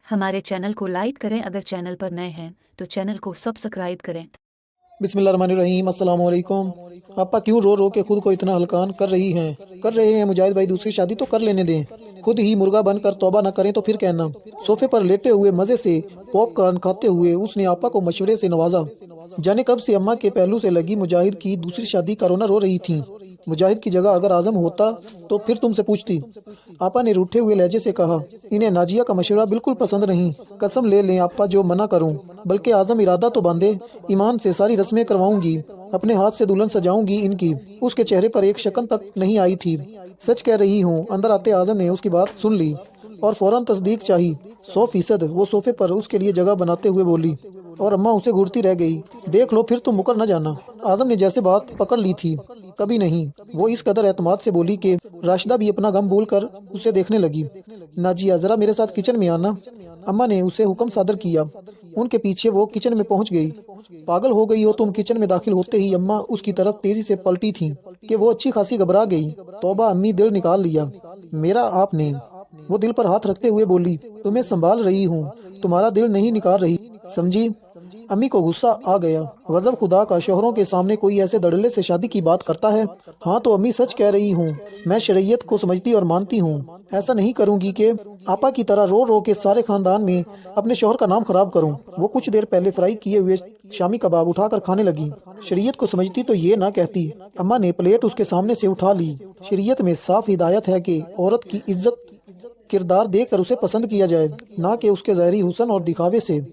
हमारे चैनल को लाइक करें। अगर चैनल पर नए हैं तो चैनल को सब्सक्राइब करें। बिस्मिल्लाहिर्रहमानिर्रहीम। अस्सलाम वालेकुम। आपा क्यों रो रो के खुद को इतना हलकान कर रहे हैं मुजाहिद भाई, दूसरी शादी तो कर लेने दें। खुद ही मुर्गा बनकर तौबा न करें तो फिर कहना। सोफे पर लेटे हुए मजे से पॉपकॉर्न खाते हुए उसने आपा को मशवरे से नवाजा। जाने कब से अम्मा के पहलू से लगी मुजाहिद की दूसरी शादी का रोना रो रही थी। मुजाहिद की जगह अगर आजम होता तो फिर तुमसे पूछती। आपा ने रूठे हुए लहजे से कहा, इन्हें नाजिया का मशवरा बिल्कुल पसंद नहीं। कसम ले लें आपा, जो मना करूं, बल्कि आजम इरादा तो बांधे। ईमान से सारी रस्में करवाऊंगी, अपने हाथ से दुल्हन सजाऊंगी इनकी। उसके चेहरे पर एक शकन तक नहीं आई थी। सच कह रही हूँ। अंदर आते आजम ने उसकी बात सुन ली और फौरन तस्दीक चाही। 100%। वो सोफे पर उसके लिए जगह बनाते हुए बोली और अम्मा उसे घूरती रह गई। देख लो, फिर तुम मुकर न जाना। आजम ने जैसे बात पकड़ ली थी। कभी नहीं। वो इस कदर एतमाद से बोली कि राशिदा भी अपना गम भूल कर उसे देखने लगी। नाजिया, जरा मेरे साथ किचन में आना। अम्मा ने उसे हुक्म सादर किया। उनके पीछे वो किचन में पहुंच गई। पागल हो गई हो तुम। किचन में दाखिल होते ही अम्मा उसकी तरफ तेजी से पलटी थी कि वो अच्छी खासी घबरा गई। तौबा अम्मी, दिल निकाल लिया मेरा आपने। वो दिल पर हाथ रखते हुए बोली, तुम्हें संभाल रही हूँ, तुम्हारा दिल नहीं निकाल रही, समझी। अम्मी को गुस्सा आ गया। गजब खुदा का, शोहरों के सामने कोई ऐसे धड़ल्ले से शादी की बात करता है। हाँ तो अम्मी, सच कह रही हूँ। मैं शरीयत को समझती और मानती हूँ। ऐसा नहीं करूँगी कि आपा की तरह रो रो के सारे खानदान में अपने शोहर का नाम खराब करूँ। वो कुछ देर पहले फ्राई किए हुए शामी कबाब उठाकर खाने लगी। शरीयत को समझती तो ये ना कहती। अम्मा ने प्लेट उसके सामने से उठा ली। शरीयत में साफ हिदायत है कि औरत की इज्जत किरदार देखकर उसे पसंद किया जाए, ना कि उसके ज़ाहरी हुस्न और दिखावे से।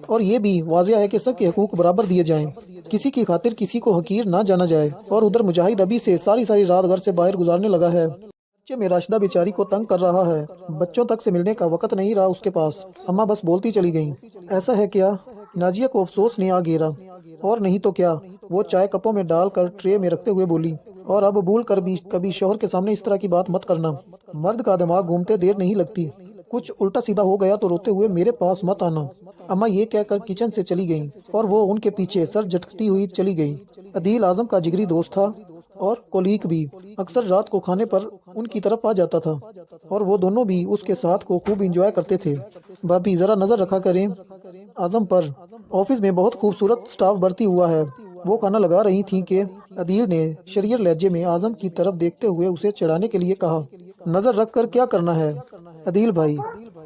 और ये भी वाजिया है कि सबके हकूक बराबर दिए जाएं, किसी की खातिर किसी को हकीर ना जाना जाए। और उधर मुजाहिद अभी से सारी सारी रात घर से बाहर गुजारने लगा है। बच्चे में राशिदा बेचारी को तंग कर रहा है। बच्चों तक से मिलने का वक्त नहीं रहा उसके पास। अम्मा बस बोलती चली गईं। ऐसा है क्या? नाजिया को अफसोस ने आ घेरा। और नहीं तो क्या। वो चाय कपों में डालकर ट्रे में रखते हुए बोली, और अब भूल कर भी कभी शोहर के सामने इस तरह की बात मत करना। मर्द का दिमाग घूमते देर नहीं लगती। कुछ उल्टा सीधा हो गया तो रोते हुए मेरे पास मत आना। अम्मा ये कहकर किचन से चली गईं और वो उनके पीछे सर झटकती हुई चली गई। अदील आजम का जिगरी दोस्त था और कोलीग भी। अक्सर रात को खाने पर उनकी तरफ आ जाता था और वो दोनों भी उसके साथ को खूब इंजॉय करते थे। भाभी, जरा नजर रखा करें आजम पर। ऑफिस में बहुत खूबसूरत स्टाफ भर्ती हुआ है। वो खाना लगा रही थी कि अदील ने शरीर लहजे में आजम की तरफ देखते हुए उसे चढ़ाने के लिए कहा, नजर रख कर क्या करना है अदील भाई?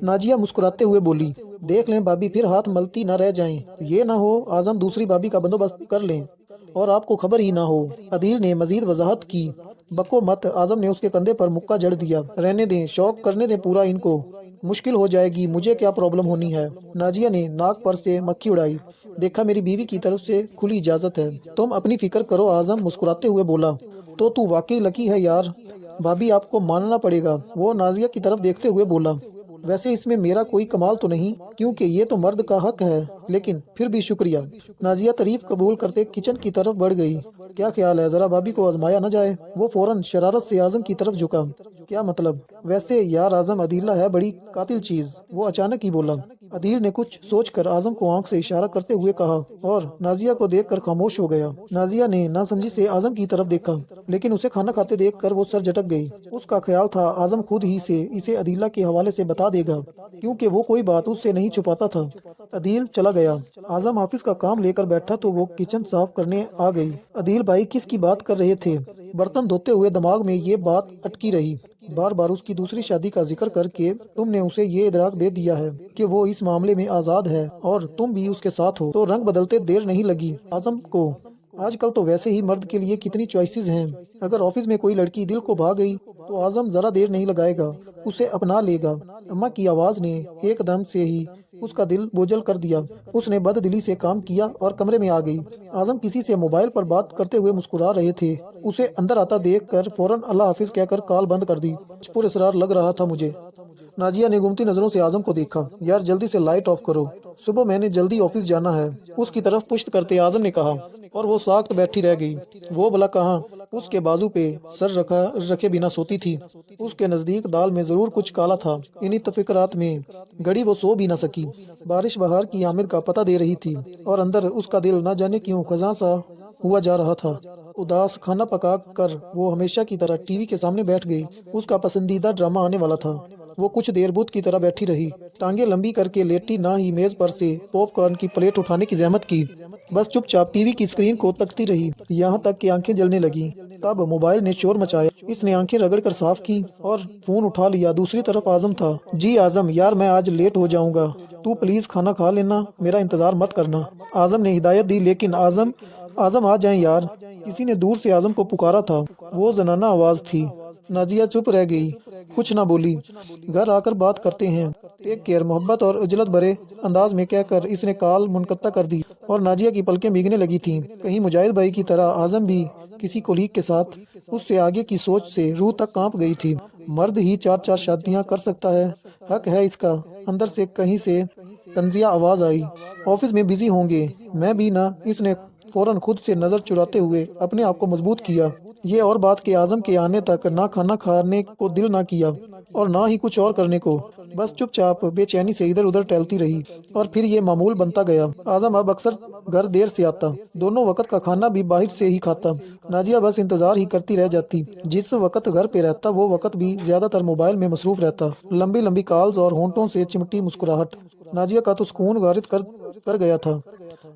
नाजिया मुस्कुराते हुए बोली, देख लें भाभी, फिर हाथ मलती न रह जाएं। ये ना हो आजम दूसरी भाभी का बंदोबस्त कर लें और आपको खबर ही ना हो। अदील ने मजीद वजाहत की। बको मत। आजम ने उसके कंधे पर मुक्का जड़ दिया। रहने दें, शौक करने दें पूरा इनको। मुश्किल हो जाएगी, मुझे क्या प्रॉब्लम होनी है। नाजिया ने नाक पर से मक्खी उड़ाई। देखा, मेरी बीवी की तरफ से खुली इजाजत है, तुम अपनी फिक्र करो। आजम मुस्कुराते हुए बोला, तो तू वाकई लकी है यार। भाभी, आपको मानना पड़ेगा। वो नाजिया की तरफ देखते हुए बोला, वैसे इसमें मेरा कोई कमाल तो नहीं, क्योंकि ये तो मर्द का हक है, लेकिन फिर भी शुक्रिया। नाजिया तारीफ कबूल करते किचन की तरफ बढ़ गई। क्या ख्याल है, जरा भाभी को आजमाया न जाए? वो फौरन शरारत से आजम की तरफ झुका। क्या मतलब? वैसे यार आजम, अदीला है बड़ी कातिल चीज। वो अचानक ही बोला। अदील ने कुछ सोचकर आजम को आंख से इशारा करते हुए कहा और नाजिया को देखकर खामोश हो गया। नाजिया ने नासमझी से आजम की तरफ देखा, लेकिन उसे खाना खाते देखकर वो सर झटक गई। उसका ख्याल था आजम खुद ही से इसे अदीला के हवाले से बता देगा, क्योंकि वो कोई बात उससे नहीं छुपाता था। अदील चला गया। आजम ऑफिस का काम लेकर बैठा तो वो किचन साफ करने आ गई। अदील भाई किस की बात कर रहे थे? बर्तन धोते हुए दिमाग में ये बात अटकी रही। बार बार उसकी दूसरी शादी का जिक्र करके तुमने उसे ये इदराक दे दिया है कि वो इस मामले में आजाद है और तुम भी उसके साथ हो, तो रंग बदलते देर नहीं लगी आजम को। आजकल तो वैसे ही मर्द के लिए कितनी चॉइसेस हैं। अगर ऑफिस में कोई लड़की दिल को भा गई तो आजम जरा देर नहीं लगाएगा, उसे अपना लेगा। अम्मा की आवाज ने एकदम से ही उसका दिल बोझल कर दिया। उसने बददिली से काम किया और कमरे में आ गई। आजम किसी से मोबाइल पर बात करते हुए मुस्कुरा रहे थे। उसे अंदर आता देखकर फौरन अल्लाह हाफिज कहकर कॉल बंद कर दी। पुरस्कार लग रहा था मुझे। नाजिया ने घूमती नजरों से आजम को देखा। यार जल्दी से लाइट ऑफ करो, सुबह मैंने जल्दी ऑफिस जाना है। उसकी तरफ पुश्त करते आजम ने कहा, और वो साख्त बैठी रह गई। वो भला कहाँ? उसके बाजू पे सर रखे बिना सोती थी। उसके नजदीक दाल में जरूर कुछ काला था। इन्हीं तफिकरात में घड़ी वो सो भी न सकी। बारिश बहार की आमद का पता दे रही थी और अंदर उसका दिल न जाने क्यों खजा सा हुआ जा रहा था। उदास खाना पका कर वो हमेशा की तरह टीवी के सामने बैठ गई। उसका पसंदीदा ड्रामा आने वाला था। वो कुछ देर बुत की तरह बैठी रही, टांगे लंबी करके लेटी, ना ही मेज पर से पॉपकॉर्न की प्लेट उठाने की जहमत की। बस चुपचाप टीवी की स्क्रीन को तकती रही, यहाँ तक कि आंखें जलने लगी। तब मोबाइल ने शोर मचाया। इसने आंखें रगड़ कर साफ की और फोन उठा लिया। दूसरी तरफ आजम था। जी आजम, यार मैं आज लेट हो जाऊंगा, तू प्लीज खाना खा लेना, मेरा इंतजार मत करना। आजम ने हिदायत दी। लेकिन आजम आजम आ जाएं यार। किसी ने दूर से आजम को पुकारा था। वो जनाना आवाज थी। नाजिया चुप रह गई, कुछ ना बोली। घर आकर बात करते हैं, टेक केयर, मोहब्बत और उजलत भरे अंदाज में कहकर इसने कॉल मुनक़ता कर दी और नाजिया की पलकें भीगने लगी थीं। कहीं मुजाहिद भाई की तरह आजम भी किसी कोलीग के साथ। उससे आगे की सोच से रूह तक कांप गई थी। मर्द ही चार चार शादियां कर सकता है, हक है इसका। अंदर से कहीं से तंजिया आवाज आई, ऑफिस में बिजी होंगे, मैं भी ना। इसने फौरन खुद से नजर चुराते हुए अपने आप को मजबूत किया। ये और बात के आजम के आने तक ना खाना खाने को दिल ना किया और ना ही कुछ और करने को। बस चुपचाप बेचैनी से इधर उधर टहलती रही और फिर ये मामूल बनता गया। आजम अब अक्सर घर देर से आता, दोनों वक्त का खाना भी बाहर से ही खाता। नाजिया बस इंतजार ही करती रह जाती। जिस वक्त घर पे रहता वो वक्त भी ज्यादातर मोबाइल में मसरूफ रहता। लंबी लंबी कॉल्स और होंठों से चिमटी मुस्कुराहट। नाजिया का तो सुकून गारित कर गया था।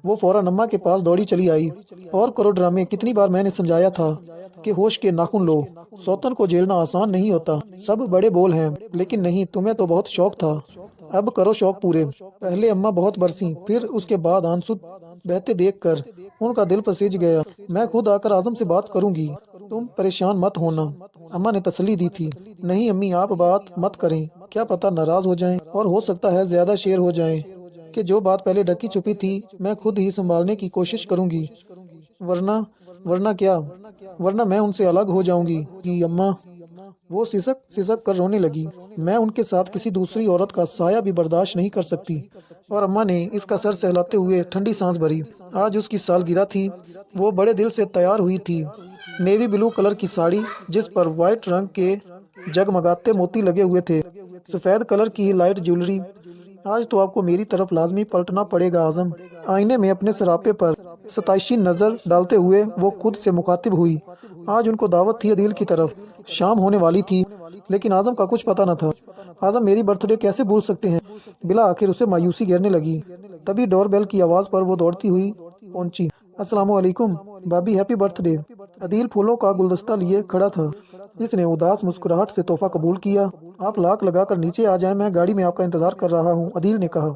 वो फौरन अम्मा के पास दौड़ी चली आई। और करो ड्रामे, कितनी बार मैंने समझाया था कि होश के नाखून लो, सौतन को झेलना आसान नहीं होता। सब बड़े बोल हैं, लेकिन नहीं, तुम्हें तो बहुत शौक था, अब करो शौक पूरे। पहले अम्मा बहुत बरसी, फिर उसके बाद आंसू बहते देखकर उनका दिल पसीज गया। मैं खुद आकर आजम से बात करूंगी, तुम परेशान मत होना, अम्मा ने तसल्ली दी थी। नहीं अम्मी, आप बात मत करें, क्या पता नाराज हो जाएं और हो सकता है ज्यादा शेर हो जाएं कि जो बात पहले ढकी छुपी थी मैं खुद ही संभालने की कोशिश करूंगी। वरना वरना क्या? वरना मैं उनसे अलग हो जाऊंगी कि अम्मा। वो सिसक सिसक कर रोने लगी। मैं उनके साथ किसी दूसरी औरत का साया भी बर्दाश्त नहीं कर सकती। और अम्मा ने इसका सर सहलाते हुए ठंडी सांस भरी। आज उसकी सालगिरह थी। वो बड़े दिल से तैयार हुई थी। नेवी ब्लू कलर की साड़ी जिस पर व्हाइट रंग के जगमगाते मोती लगे हुए थे, सफेद कलर की लाइट ज्वेलरी। आज तो आपको मेरी तरफ लाजमी पलटना पड़ेगा आजम। आईने में अपने सरापे पर सताइशी नजर डालते हुए वो खुद से मुखातिब हुई। आज उनको दावत थी अदील की तरफ। शाम होने वाली थी, लेकिन आजम का कुछ पता न था। आजम मेरी बर्थडे कैसे भूल सकते हैं? बिला आखिर उसे मायूसी घेरने लगी। तभी डोरबेल की आवाज पर वो दौड़ती हुई पहुंची। अस्सलामुअलैकुम भाभी, हैप्पी बर्थडे। अदील फूलों का गुलदस्ता लिए खड़ा था। इसने उदास मुस्कुराहट से तोहफा कबूल किया। आप लाख लगाकर नीचे आ जाएं, मैं गाड़ी में आपका इंतजार कर रहा हूं, अदील ने कहा।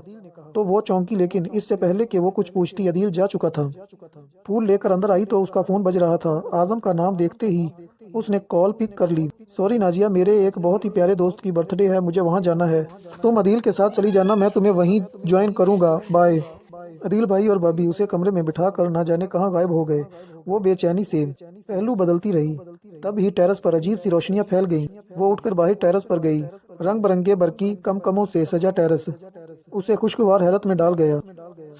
तो वो चौंकी, लेकिन इससे पहले कि वो कुछ पूछती अदील जा चुका था। फूल लेकर अंदर आई तो उसका फोन बज रहा था। आजम का नाम देखते ही उसने कॉल पिक कर ली। सॉरी नाजिया, मेरे एक बहुत ही प्यारे दोस्त की बर्थडे है, मुझे वहाँ जाना है। तुम अदील के साथ चली जाना, मैं तुम्हें वहीं ज्वाइन करूँगा, बाय। अदील भाई और भाभी उसे कमरे में बिठा कर ना जाने कहाँ गायब हो गए। वो बेचैनी से पहलू बदलती रही। तब ही टेरेस पर अजीब सी रोशनियां फैल गईं। वो उठकर बाहर टेरेस पर गई। रंग बिरंगे बरकी कमकमों से सजा टेरेस उसे खुशगवार हैरत में डाल गया।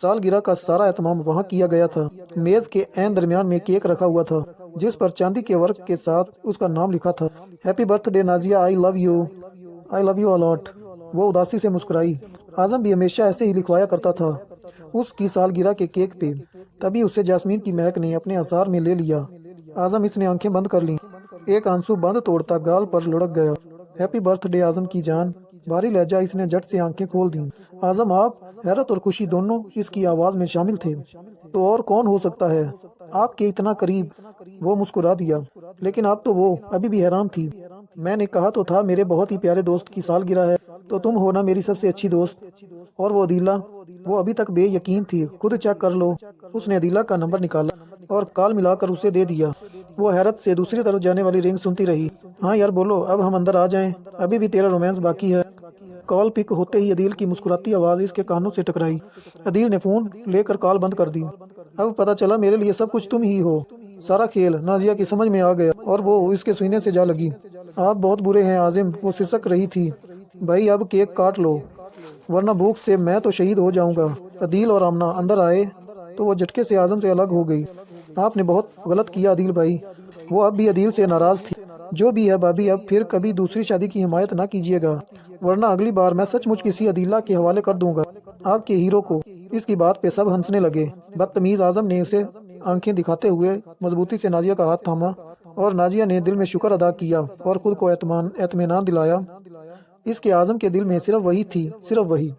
सालगिरह का सारा एहतमाम वहाँ किया गया था। मेज के ऐन दरमियान में केक रखा हुआ था, जिस पर चांदी के वर्क के साथ उसका नाम लिखा था, happy birthday Nazia, I love you a lot. वो उदासी से मुस्कुराई। आजम भी हमेशा ऐसे ही लिखवाया करता था उसकी सालगिरह के केक पे। तभी उसे जास्मीन की महक ने अपने आसार में ले लिया। आजम, इसने आंखें बंद कर लीं। एक आंसू बंद तोड़ता गाल पर लुढ़क गया। हैप्पी बर्थडे आजम की जान। भारी लहजा इसने झट से आंखें खोल दी। आजम, आप? हैरत और खुशी दोनों इसकी आवाज में शामिल थे। तो और कौन हो सकता है आपके इतना करीब? वो मुस्कुरा दिया। लेकिन अब तो वो अभी भी हैरान थी। मैंने कहा तो था मेरे बहुत ही प्यारे दोस्त की सालगिरह है, तो तुम हो ना मेरी सबसे अच्छी दोस्त। और वो अदीला, वो अभी तक बेयकीन थी। खुद चेक कर लो। उसने अदीला का नंबर निकाला और कॉल मिलाकर उसे दे दिया। वो हैरत से दूसरी तरफ जाने वाली रिंग सुनती रही। हाँ यार बोलो, अब हम अंदर आ जाएं, अभी भी तेरा रोमांस बाकी है। कॉल पिक होते ही अदील की मुस्कुराती आवाज इसके कानों से टकराई। अदील ने फोन लेकर कॉल बंद कर दी। अब पता चला मेरे लिए सब कुछ तुम ही हो। सारा खेल नाजिया की समझ में आ गया और वो इसके सीने से जा लगी। आप बहुत बुरे हैं आजिम, वो सिसक रही थी। भाई अब केक काट लो, वरना भूख से मैं तो शहीद हो जाऊंगा। अदील और आमना अंदर आए तो वो झटके से आजम से अलग हो गई। आपने बहुत गलत किया अदील भाई। वो अब भी अदील से नाराज थी। जो भी है भाभी, अब फिर कभी दूसरी शादी की हिमायत ना कीजिएगा, वरना अगली बार मैं सचमुच किसी अदीला के हवाले कर दूंगा आपके हीरो को। इसकी बात पे सब हंसने लगे। बदतमीज आजम ने उसे आंखें दिखाते हुए मजबूती से नाजिया का हाथ थामा और नाजिया ने दिल में शुक्र अदा किया और खुद को एतमान दिलाया। اس کے اعظم کے دل میں صرف وہی تھی، صرف وہی۔